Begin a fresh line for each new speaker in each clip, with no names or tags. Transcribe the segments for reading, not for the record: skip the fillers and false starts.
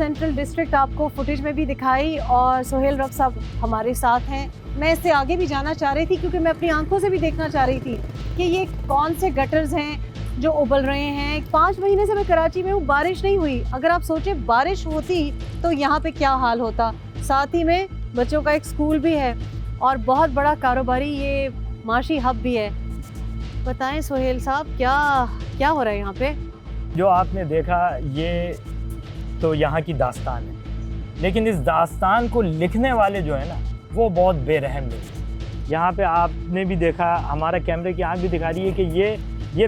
Central district आपको footage में भी दिखाई और सोहेल रब साहब हमारे साथ हैं। मैं इससे आगे भी जाना चाह रही थी क्योंकि मैं अपनी आंखों से भी देखना चाह रही थी कि ये कौन से गटर्स हैं जो उबल रहे हैं। 5 महीने से मैं कराची में हूँ, बारिश नहीं हुई। अगर आप सोचें बारिश होती तो यहाँ पे क्या हाल होता। साथ ही में बच्चों का एक स्कूल भी है और बहुत बड़ा कारोबारी ये माशी हब भी है। बताएं सोहेल साहब, क्या हो रहा है यहाँ पे?
जो आपने देखा ये तो यहाँ की दास्तान है, लेकिन इस दास्तान को लिखने वाले जो है ना वो बहुत बेरहम लोग। यहाँ पे आपने भी देखा, हमारा कैमरे की आंख भी दिखा रही है कि ये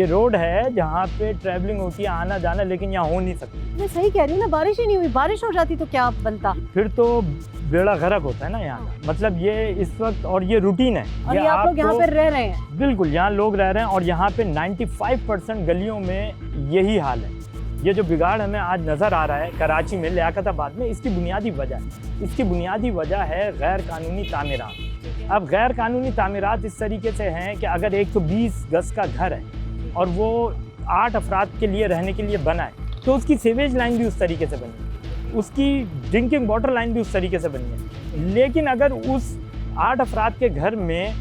रोड है जहाँ पे ट्रैवलिंग होती है, आना जाना, लेकिन यहाँ हो नहीं सकती।
मैं सही कह रही हूँ ना, बारिश ही नहीं हुई। बारिश हो जाती तो क्या बनता?
फिर तो बेड़ा गर्क होता है ना यहाँ का। मतलब ये इस वक्त और ये रूटीन है
और ये आप लोग यहाँ पे रह रहे हैं।
बिल्कुल, यहाँ लोग रह रहे हैं और यहाँ पे 95% गलियों में यही हाल है। ये जो बिगाड़ हमें आज नज़र आ रहा है कराची में, लियाकताबाद में, इसकी बुनियादी वजह है गैर कानूनी तामीरात। अब गैर कानूनी तामीरात इस तरीके से हैं कि अगर 120 गज का घर है और वो 8 अफराद के लिए रहने के लिए बना है तो उसकी सीवेज लाइन भी उस तरीके से बनी है, उसकी ड्रिंकिंग वाटर लाइन भी उस तरीके से बनी है। लेकिन अगर उस 8 अफराद के घर में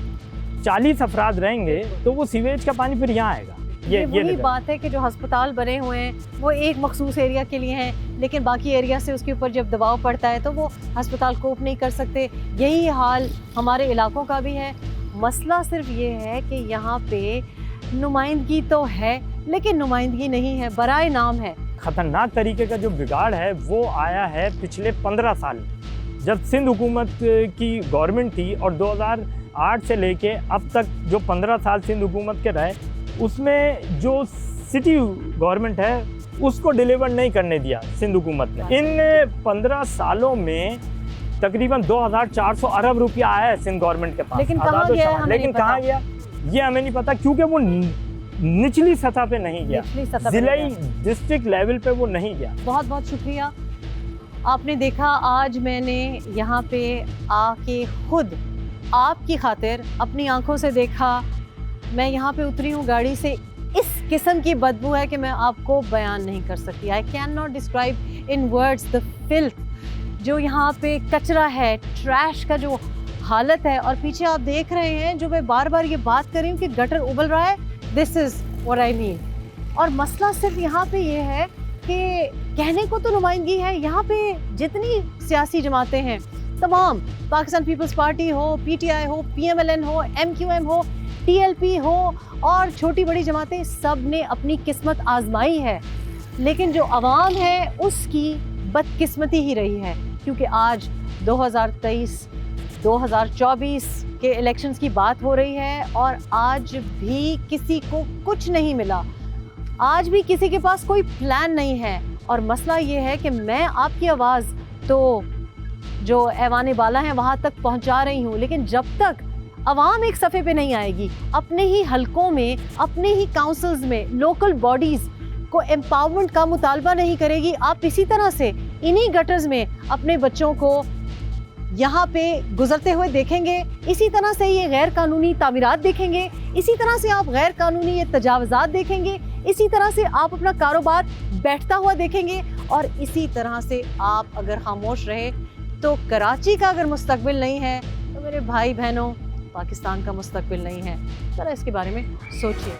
40 अफराद रहेंगे तो वो सीवेज का पानी फिर यहाँ आएगा।
ये वही बात है कि जो अस्पताल बने हुए हैं वो एक मखसूस एरिया के लिए हैं, लेकिन बाकी एरिया से उसके ऊपर जब दबाव पड़ता है तो वो अस्पताल कोप नहीं कर सकते। यही हाल हमारे इलाकों का भी है। मसला सिर्फ ये है कि यहाँ पे नुमाइंदगी तो है लेकिन नुमाइंदगी नहीं है, बराए नाम है।
ख़तरनाक तरीके का जो बिगाड़ है वो आया है पिछले 15 साल में, जब सिंध हुकूमत की गवर्नमेंट थी और 2008 से लेके अब तक जो 15 साल सिंध हुकूमत के रहे, उसमें जो सिटी गवर्नमेंट है उसको डिलीवर नहीं करने दिया सिंध हुकूमत ने। इन 15 सालों में तकरीबन 2400 अरब रुपया आया है सिंध गवर्नमेंट के पास।
लेकिन कहाँ गया
ये हमें नहीं पता, क्योंकि वो निचली सतह पे नहीं गया, जिलाई डिस्ट्रिक्ट लेवल पे वो नहीं गया।
बहुत बहुत शुक्रिया। आपने देखा, आज मैंने यहाँ पे आके खुद आपकी खातिर अपनी आंखों से देखा। मैं यहाँ पे उतरी हूँ गाड़ी से, इस किस्म की बदबू है कि मैं आपको बयान नहीं कर सकती। I can not describe in words the filth. जो यहाँ पे कचरा है, ट्रैश का जो हालत है, और पीछे आप देख रहे हैं जो मैं बार बार ये बात कर रही हूँ कि गटर उबल रहा है। This is what I mean. और मसला सिर्फ यहाँ पे ये है कि कहने को तो नुमाइंदगी है, यहाँ पे जितनी सियासी जमातें हैं तमाम, पाकिस्तान पीपल्स पार्टी हो, PTI हो, PMLN हो, MQM हो, TLP हो और छोटी बड़ी जमातें, सब ने अपनी किस्मत आजमाई है। लेकिन जो अवाम है उसकी बदकिस्मती ही रही है, क्योंकि आज 2023-2024 के इलेक्शंस की बात हो रही है और आज भी किसी को कुछ नहीं मिला। आज भी किसी के पास कोई प्लान नहीं है। और मसला ये है कि मैं आपकी आवाज़ तो जो ऐवान बाला हैं वहाँ तक पहुँचा रही हूँ, लेकिन जब तक अवाम एक सफ़े पे नहीं आएगी, अपने ही हलकों में, अपने ही काउंसिल्स में, लोकल बॉडीज़ को एम्पावरमेंट का मुतालबा नहीं करेगी, आप इसी तरह से इन्हीं गटर्स में अपने बच्चों को यहाँ पे गुजरते हुए देखेंगे। इसी तरह से ये गैर कानूनी तामीरात देखेंगे, इसी तरह से आप गैर कानूनी ये तजावज़ात देखेंगे, इसी तरह से आप अपना कारोबार बैठता हुआ देखेंगे। और इसी तरह से आप अगर खामोश रहे तो कराची का अगर मुस्तकबिल नहीं है तो मेरे भाई बहनों, पाकिस्तान का मुस्तकबिल नहीं है। ज़रा इसके बारे में सोचिए।